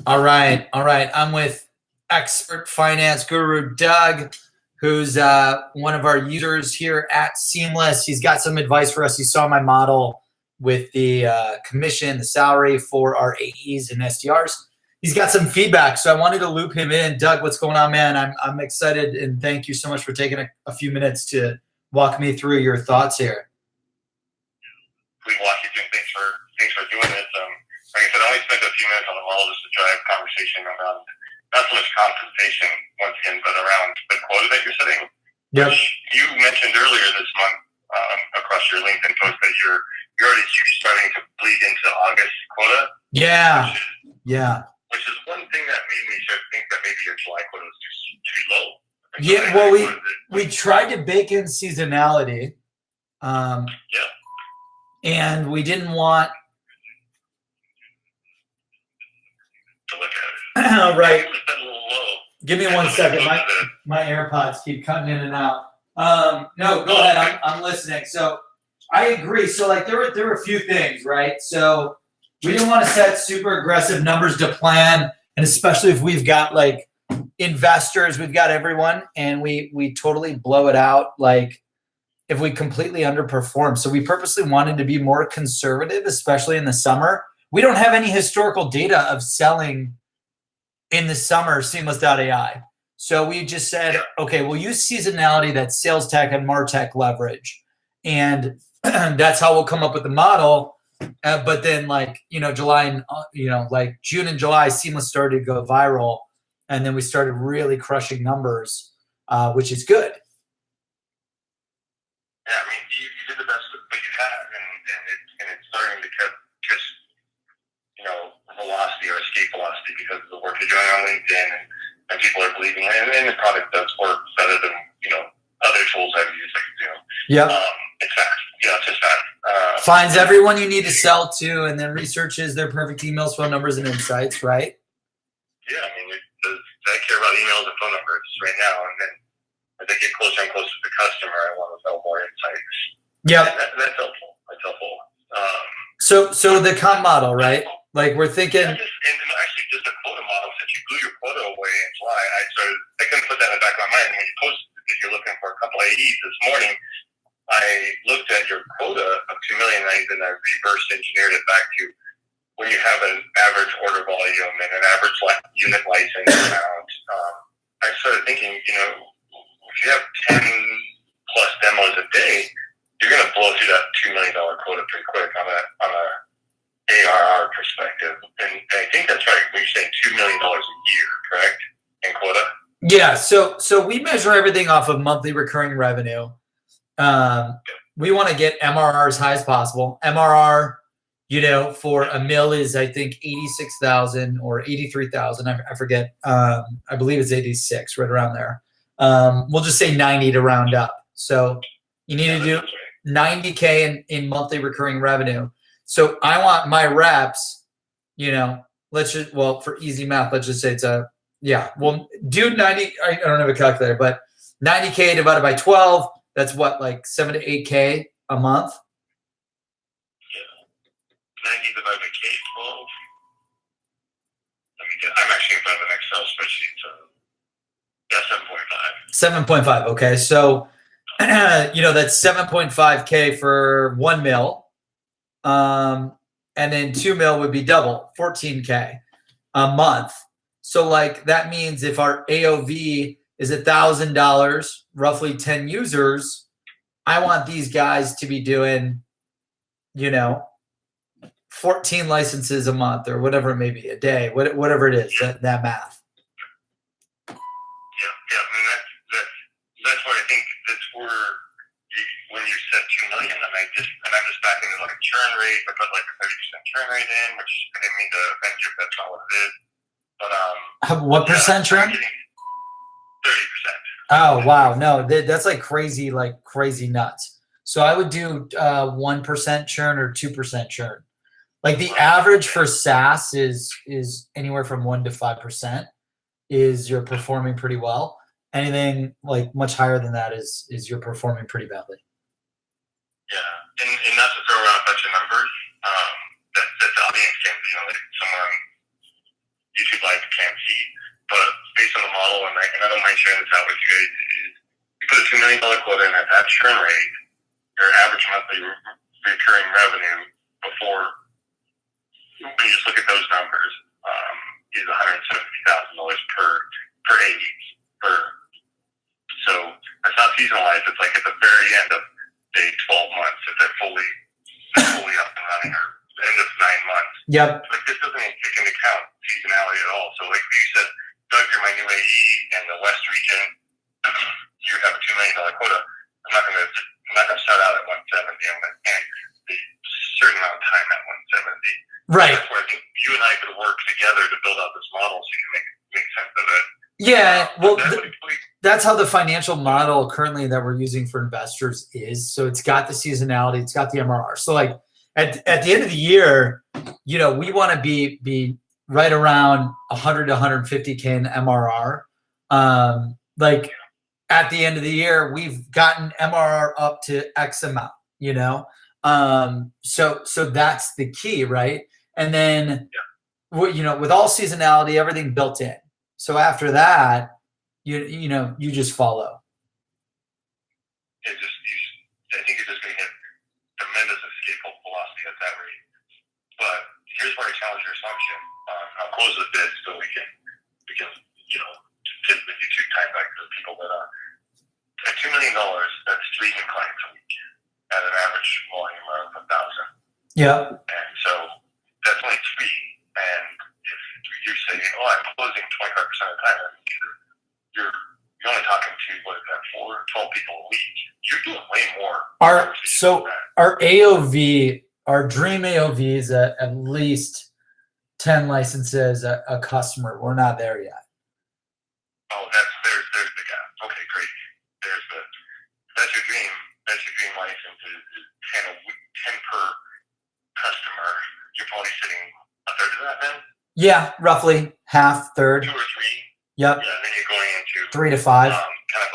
All right. All right. I'm with expert finance guru Doug, who's one of our users here at Seamless. He's got some advice for us. He saw my model with the commission, the salary for our AEs and SDRs. He's got some feedback, so I wanted to loop him in. Doug, what's going on, man? I'm excited, and thank you so much for taking a few minutes to walk me through your thoughts here. We walk you through. Thanks for doing this. Like I said, I only spent a few minutes on the model just to drive conversation around not so much compensation once again, but around the quota that you're setting. Yep. You mentioned earlier this month across your LinkedIn post that you're already starting to bleed into August quota. Yeah. Which is one thing that made me sort of think that maybe your July quota was too low. Yeah. Well, we tried to bake in seasonality. And we didn't want to look at it. Right. A little low. Give me 1 second. My AirPods keep cutting in and out. No, go ahead. I'm listening. So I agree. So like there were a few things, right? So we didn't want to set super aggressive numbers to plan, and especially if we've got like investors, we've got everyone, and we totally blow it out like if we completely underperform. So we purposely wanted to be more conservative, especially in the summer. We don't have any historical data of selling in the summer Seamless.ai. So we just said, okay, we'll use seasonality, that sales tech and MarTech leverage. And that's how we'll come up with the model. But then like, July and, like June and July, Seamless started to go viral. And then we started really crushing numbers, which is good. Yeah, I mean, you did the best that you had, and it's starting to get just, velocity or escape velocity because of the work you're doing on LinkedIn, and people are believing it, and the product does work better than, other tools I've used like Zoom. Yeah. It's fast. It's just fast. Finds everyone you need to sell to, and then researches their perfect emails, phone numbers, and insights, right? Yeah, I mean, I care about emails and phone numbers right now, and then as I get closer and closer to the customer, I want to know more insights. Yeah. That's helpful. So the comp model, right? Like we're thinking. And actually, just a quota model. Since you blew your quota away in July, I couldn't put that in the back of my mind. And when you posted that you're looking for a couple of AEs this morning, I looked at your quota of 2 million, and then I reverse engineered it back to when you have an average order volume and an average unit license amount. I started thinking, if you have 10 plus demos a day, you're going to blow through that $2 million quota pretty quick on a ARR perspective. And I think that's right. We're saying $2 million a year, correct? In quota? Yeah. So we measure everything off of monthly recurring revenue. We want to get MRR as high as possible. MRR, for a mil is I think 86,000 or 83,000. I forget. I believe it's 86, right around there. We'll just say 90 to round up. So you need to do 90K in monthly recurring revenue. So I want my reps, for easy math, let's just say it's do 90. I don't have a calculator, but 90K divided by 12, that's what, like 7 to 8K a month? Yeah. 90 divided by K, 12. I'm actually in front of an Excel spreadsheet, so 7.5. 7.5. Okay. So, that's 7.5K for 1 mil. And then 2 mil would be double, 14K a month. So like that means if our AOV is $1,000, roughly 10 users, I want these guys to be doing, 14 licenses a month or whatever it may be, a day, whatever it is, that math. Yeah. And that's where I think that's where when you said 2 million, and I'm just backing into like a churn rate. I put like a 30% churn rate in, which I didn't mean to offend you if that's not what it is. But what percent churn? 30%. Oh wow, no, that's like crazy nuts. So I would do 1% churn or 2% churn. Like the average for SaaS is anywhere from 1 to 5%. Is you're performing pretty well. Anything like much higher than that is you're performing pretty badly. Yeah, and not to throw around a bunch of numbers, that the audience can, like someone YouTube Live can't see. But based on the model, and I don't mind sharing this out with you guys, is you put a $2 million quota in at that churn rate, your average monthly recurring revenue before, when you just look at those numbers, is $170,000 per 8 weeks. So that's not seasonalized. It's like at the very end of say 12 months if they're fully up and running, or the end of 9 months. Yep. Like this doesn't even take into account seasonality at all. So like you said, Doug, you're my new AE and the West region. You have a $2 million quota. I'm not gonna start out at 170. I'm gonna end a certain amount of time at 170. Right. That's where I think you and I could work together to build out this model so you can make sense of it. Yeah, well, that's how the financial model currently that we're using for investors is. So it's got the seasonality, it's got the MRR. So like at the end of the year, you know, we want to be right around 100 to 150K in MRR. Like at the end of the year, we've gotten MRR up to X amount, you know? So that's the key, right? And then, you know, with all seasonality, everything built in. So after that, you know, you just follow. I think you're just going to get tremendous escape velocity at that rate. But here's where I challenge your assumption. I'll close with this so we can you know, fit the YouTube time back to the people that at $2 million, that's 3 new clients a week at an average volume of 1,000. Yeah. And so that's only 3. And if you're saying, oh, I'm closing 25% of the time, you're only talking to what is that, 12 people a week. You're doing way more. Our AOV, our dream AOV is at least 10 licenses a customer. We're not there yet. Oh, there's the gap. Okay, great. That's your dream. That's your dream license is 10 per customer. You're probably sitting a third of that then? Yeah, roughly half, third. 2 or 3. Yep. Yeah, then you're going into 3 to 5. Kind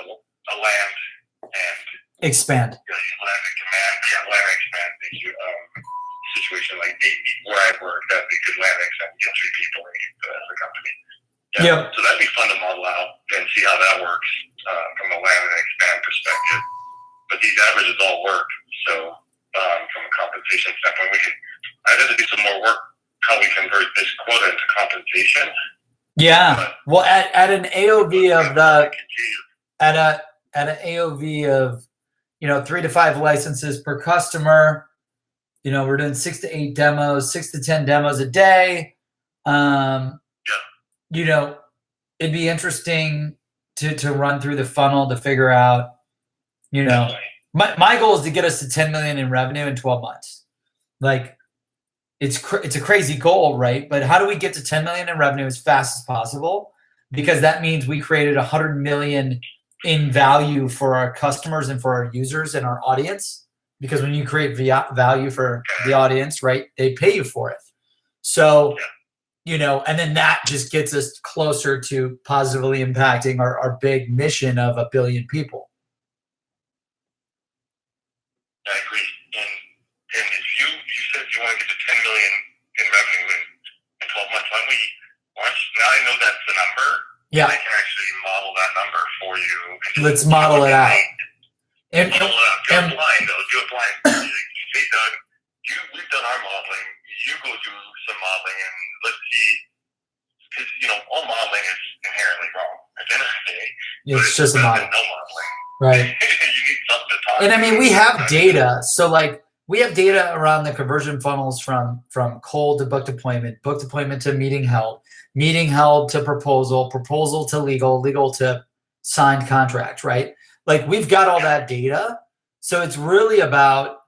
of a land and expand. Land and command. Yeah, land and expand. Situation like where I work, that'd be good land and expand. Get 3 people as a company. Yeah. Yep. So that'd be fun to model out and see how that works from a land and expand perspective. But these averages all work. So from a compensation standpoint, I'd have to do some more work how we convert this quota into compensation. Yeah. Well, at an AOV of at an AOV of, you know, 3 to 5 licenses per customer, you know, we're doing 6 to 8 demos, 6 to 10 demos a day. You know, it'd be interesting to run through the funnel to figure out, you know, my goal is to get us to 10 million in revenue in 12 months. Like it's a crazy goal, right? But how do we get to 10 million in revenue as fast as possible? Because that means we created 100 million in value for our customers and for our users and our audience. Because when you create value for the audience, right, they pay you for it. So, you know, and then that just gets us closer to positively impacting our big mission of 1 billion people. I agree. And if you said you want to get to 10 million in revenue in 12 months, why don't we now I know that's the number. Yeah. I can actually model that number for you. Let's model it out. And model it out. Do it blind, though. Do it blind. Hey, Doug, we've done our modeling. You go do some modeling and let's see. Because, you know, all modeling is inherently wrong at the end of the day. It's just a model. No modeling. Right. You need something to talk And I mean, we have about. data. So like we have data around the conversion funnels from cold to booked appointment to meeting held to proposal to legal to signed contract, right? Like we've got all that data. So it's really about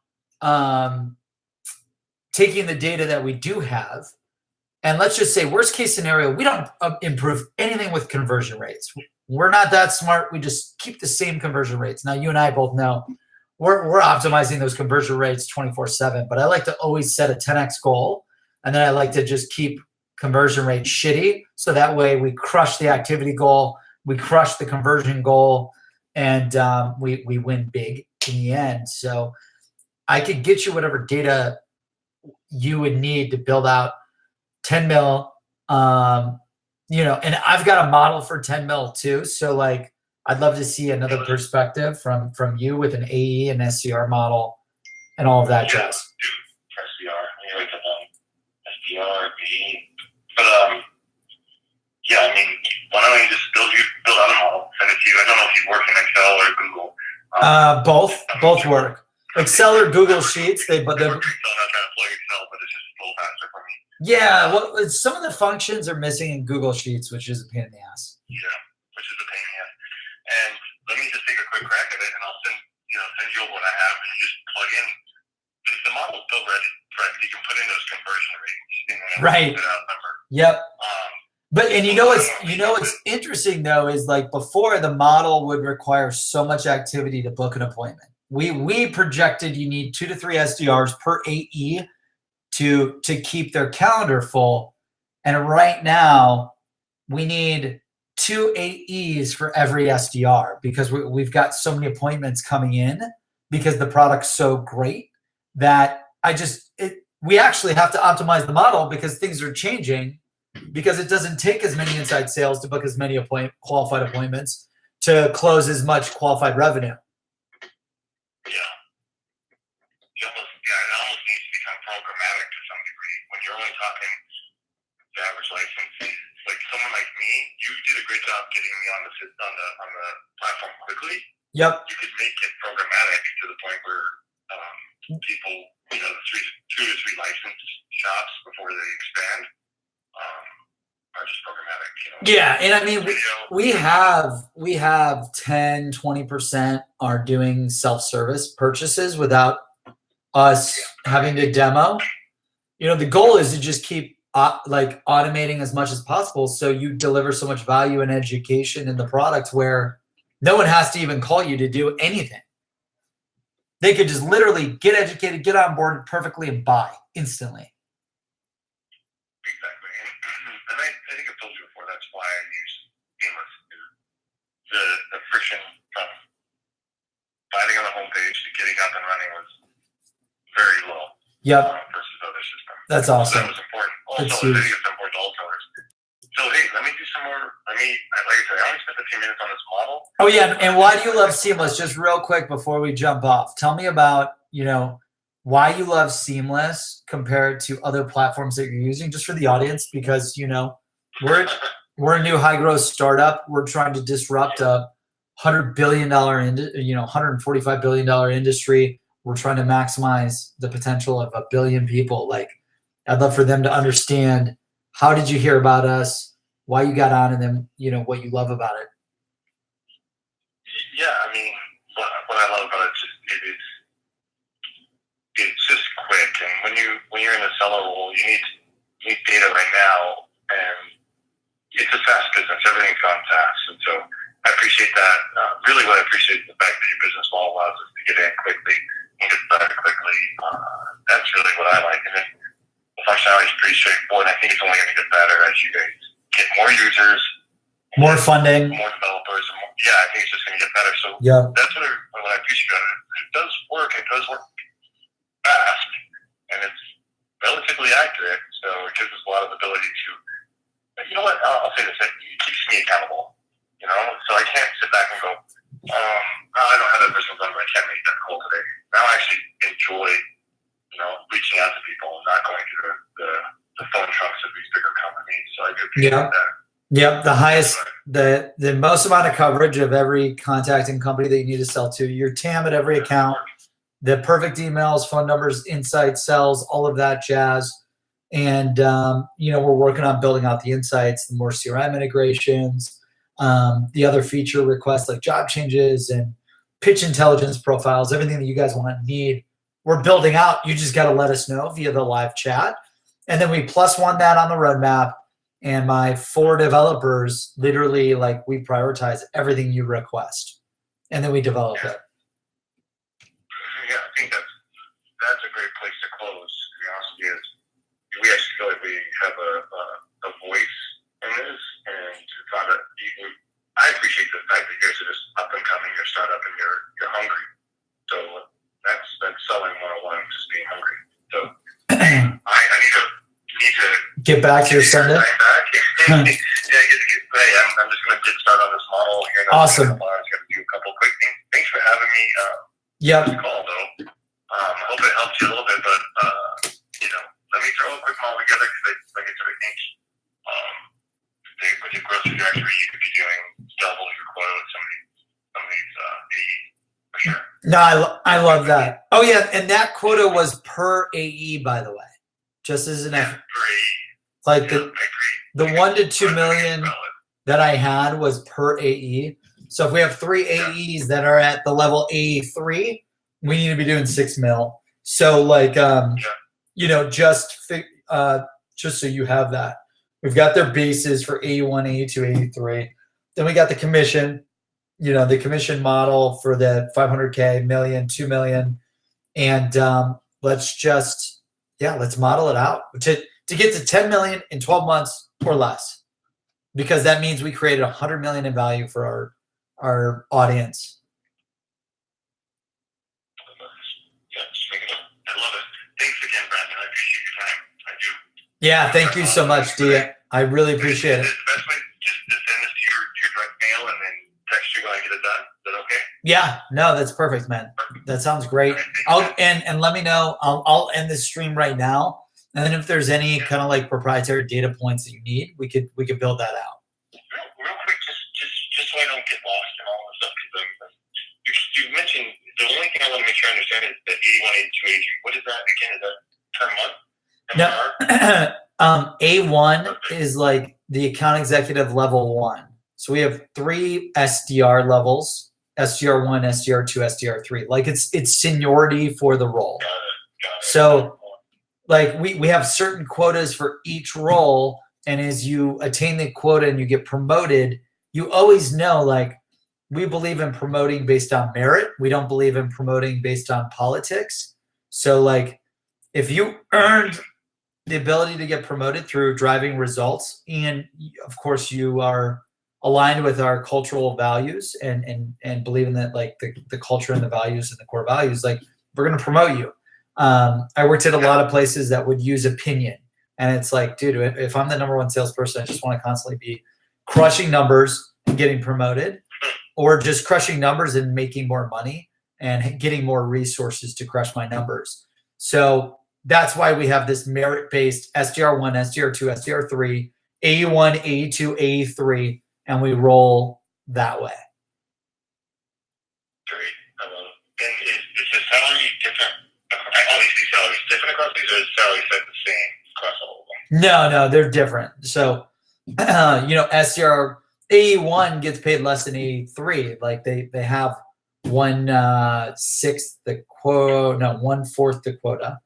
taking the data that we do have. And let's just say worst case scenario, we don't improve anything with conversion rates. We're not that smart. We just keep the same conversion rates. Now, you and I both know we're optimizing those conversion rates 24/7, but I like to always set a 10x goal. And then I like to just keep conversion rates shitty. So that way we crush the activity goal, we crush the conversion goal, and we win big in the end. So I could get you whatever data you would need to build out 10 mil You know, and I've got a model for 10 mil too. So like, I'd love to see another perspective from you with an AE and SCR model and all of that jazz. For SDR, I mean, like SDR, BE. But yeah, I mean, why don't you just build out a model, send it to you? I don't know if you work in Excel or Google. Both work. Excel or Google Sheets, I'm not trying to plug Excel, but it's just a little faster for me. Yeah, well, some of the functions are missing in Google Sheets, which is a pain in the ass. Yeah, which is a pain in the ass. And let me just take a quick crack at it, and I'll send you over what I have, and you just plug in. If the model's built ready, correct, you can put in those conversion rates. And then right. Put out a number. Yep. But and you know what's interesting though is like before the model would require so much activity to book an appointment. We projected you need 2 to 3 SDRs per AE to keep their calendar full, and right now we need 2 AEs for every SDR because we've got so many appointments coming in because the product's so great that we actually have to optimize the model because things are changing. Because it doesn't take as many inside sales to book as many qualified appointments to close as much qualified revenue. Yeah. It almost needs to become programmatic to some degree. When you're only talking the average license fees, like someone like me, you did a great job getting me on the platform quickly. Yep. You could make it programmatic to the point where people, the 2 to 3 license shops before they expand. Are just programmatic, Yeah, and I mean we have 10, 20% are doing self-service purchases without us having to demo. The goal is to just keep automating as much as possible so you deliver so much value and education in the product where no one has to even call you to do anything. They could just literally get educated, get on board perfectly, and buy instantly. Exactly. And I think I've told you before, that's why I use Seamless. The friction from finding on the homepage to getting up and running was very low. Yep. Versus other systems. That's awesome. So that was important. Also, I think it's important to all sellers. So, hey, let me do some more. Like I said, I only spent a few minutes on this model. Oh, yeah. And why do you love Seamless? Just real quick before we jump off. Tell me about, why you love Seamless compared to other platforms that you're using, just for the audience, because we're a new high growth startup. We're trying to disrupt a $100 billion, $145 billion industry. We're trying to maximize the potential of 1 billion people. Like, I'd love for them to understand, how did you hear about us, why you got on, and then what you love about it. Yeah, I mean, what I love about it it's just quick, and when you're in the seller role, you need data right now, and it's a fast business. Everything's gone fast, and so I appreciate that. Really, what I appreciate is the fact that your business model allows us to get in quickly and get started quickly. That's really what I like, and then the functionality is pretty straightforward. I think it's only going to get better as you guys get more users, more funding, more developers. I think it's just going to get better. So that's what I appreciate about it. It does work. It does work fast, and it's relatively accurate, so it gives us a lot of ability to, I'll say this, it keeps me accountable, so I can't sit back and go, I don't have that person's number, I can't make that call today. Now I actually enjoy, reaching out to people and not going through the phone trunks of these bigger companies, so I do appreciate that. Yep, the highest, the most amount of coverage of every contacting company that you need to sell to, your TAM at every account, the perfect emails, phone numbers, inside sells, all of that jazz. And, we're working on building out the insights, the more CRM integrations, the other feature requests like job changes and pitch intelligence profiles, everything that you guys want and need. We're building out. You just got to let us know via the live chat. And then we +1 that on the roadmap. And my 4 developers, literally, we prioritize everything you request. And then we develop it. Yeah, I think that's a great place to close, to be honest with you. We actually feel like we have a voice in this, and I appreciate the fact that you guys are just up and coming, you're a startup, and you're hungry. So that's selling 101, just being hungry. So I need to get back to your Sunday. Back Yeah, I'm just going to get started on this model here. Awesome. I'm going to do a couple quick things. Thanks for having me. Yep. This call though. I hope it helps you a little bit, but let me throw a quick model together because, like I said, I think with your growth trajectory, you could be doing double your quota with some of these AE for sure. No, I love that. Oh yeah, and that quota was per AE, by the way, just as an per AE. Like I agree. the 1 to 2 million that I had was per AE. So if we have 3 AEs that are at the level AE3, we need to be doing 6 mil. So like, just so you have that, we've got their bases for AE1, AE2, AE3. Then we got the commission, the commission model for the 500K, million, 2 million. And let's model it out to get to 10 million in 12 months or less, because that means we created 100 million in value for our audience. I love it. Thanks again, Brandon. I appreciate your time. I do. Yeah, thank you so much, Dia. I really appreciate it. The best way just to send this to your direct mail and then text you when I get it done. Is that okay? Yeah, no, that's perfect, man. That sounds great. And let me know. I'll end this stream right now. And then if there's any kind of like proprietary data points that you need, we could build that out. Real quick, just so I don't get lost in all this stuff, because you mentioned the only thing I want to make sure I understand is the 81, 82, 83. What is that again? Is that per month? No, A1 is like the account executive level 1. So we have 3 SDR levels: SDR1, SDR2, SDR3. Like it's seniority for the role. Got it. So like we have certain quotas for each role, and as you attain the quota and you get promoted, you always know, like, we believe in promoting based on merit. We don't believe in promoting based on politics. So like if you earned the ability to get promoted through driving results, and of course you are aligned with our cultural values and believe in that, like the culture and the values and the core values, like, we're going to promote you. I worked at a lot of places that would use opinion, and it's like, dude, if I'm the number 1 salesperson, I just want to constantly be crushing numbers and getting promoted, or just crushing numbers and making more money and getting more resources to crush my numbers. So that's why we have this merit-based SDR1, SDR2, SDR3, AE1, AE2, AE3, and we roll that way. Great. I love it. And is the salary different? Obviously, salary's different across these, or is salary set the same across all of them? No, they're different. So, SDR AE1 gets paid less than AE3. Like they have 1/6 the quota, no, 1/4 the quota.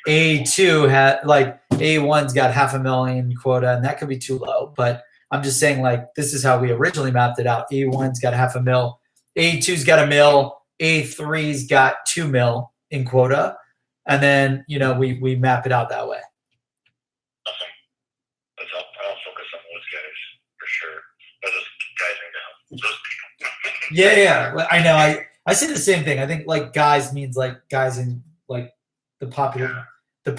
AE2 had, like, AE1's got 500,000 quota, and that could be too low. But I'm just saying, like, this is how we originally mapped it out. AE1's got 500,000, AE2's got 1 mil, A3's got 2 mil in quota, and then we map it out that way. Awesome. I'll focus on those guys for sure. Or those guys and gals. Those people. Yeah. I know. I say the same thing. I think, like, guys means like guys in, like, the population. I can't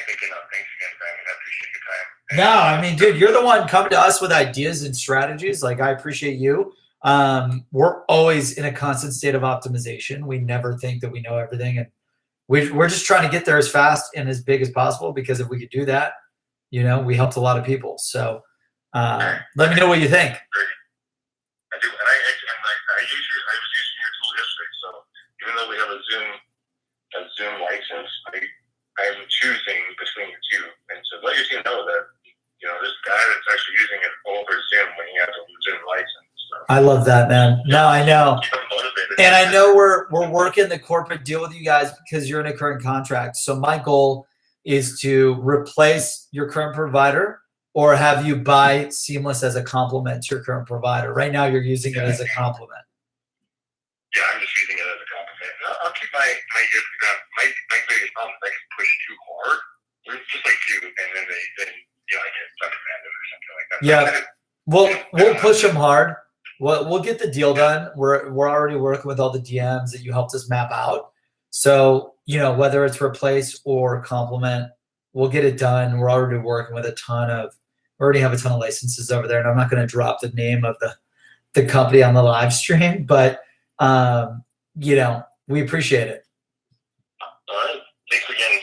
think enough. Thanks again, Brandon. I appreciate your time. No, I mean, dude, you're the one coming to us with ideas and strategies. Like, I appreciate you. We're always in a constant state of optimization. We never think that we know everything, and we're just trying to get there as fast and as big as possible, because if we could do that, we helped a lot of people. So let me know what you think. Great. I do, and I was using your tool yesterday. So even though we have a Zoom license, I'm choosing between the two, and so let your team know that this guy that's actually using it over Zoom when he has a Zoom license. So. I love that, man. No, I know. Keep them motivated. And I know we're working the corporate deal with you guys because you're in a current contract. So my goal is to replace your current provider or have you buy Seamless as a complement to your current provider. Right now you're using it as a complement. Yeah, I'm just using it as a compliment. I'll keep my ear to the ground. My biggest problem is I can push too hard. Just like you, and then I get reprimanded or something like that. Yeah, we'll push them hard. We'll get the deal done. We're already working with all the DMs that you helped us map out. So whether it's replace or complement, We'll get it done. We're already working with already have a ton of licenses over there, and I'm not going to drop the name of the company on the live stream, but we appreciate it. All right. Thanks again.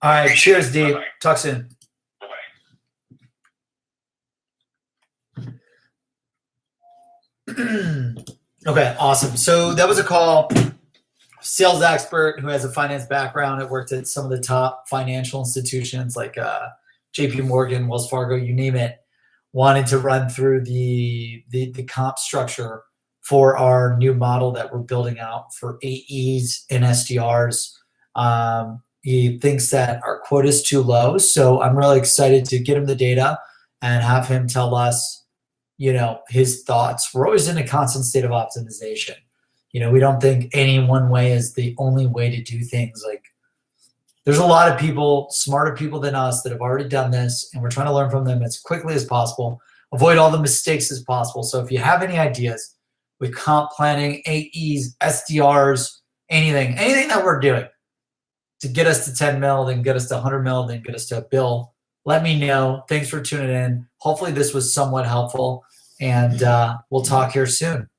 All right. Cheers, Dee. Bye-bye. Talk soon. Bye-bye. Okay, awesome. So that was a call. Sales expert who has a finance background. It worked at some of the top financial institutions like JP Morgan, Wells Fargo, you name it. Wanted to run through the comp structure for our new model that we're building out for AEs and SDRs. He thinks that our quota is too low, so I'm really excited to get him the data and have him tell us, his thoughts. We're always in a constant state of optimization. We don't think any one way is the only way to do things. Like, there's a lot of people, smarter people than us, that have already done this, and we're trying to learn from them as quickly as possible, avoid all the mistakes as possible. So if you have any ideas with comp planning, AEs, SDRs, anything that we're doing to get us to 10 mil, then get us to 100 mil, then get us to a bill, let me know. Thanks for tuning in. Hopefully this was somewhat helpful, and we'll talk here soon.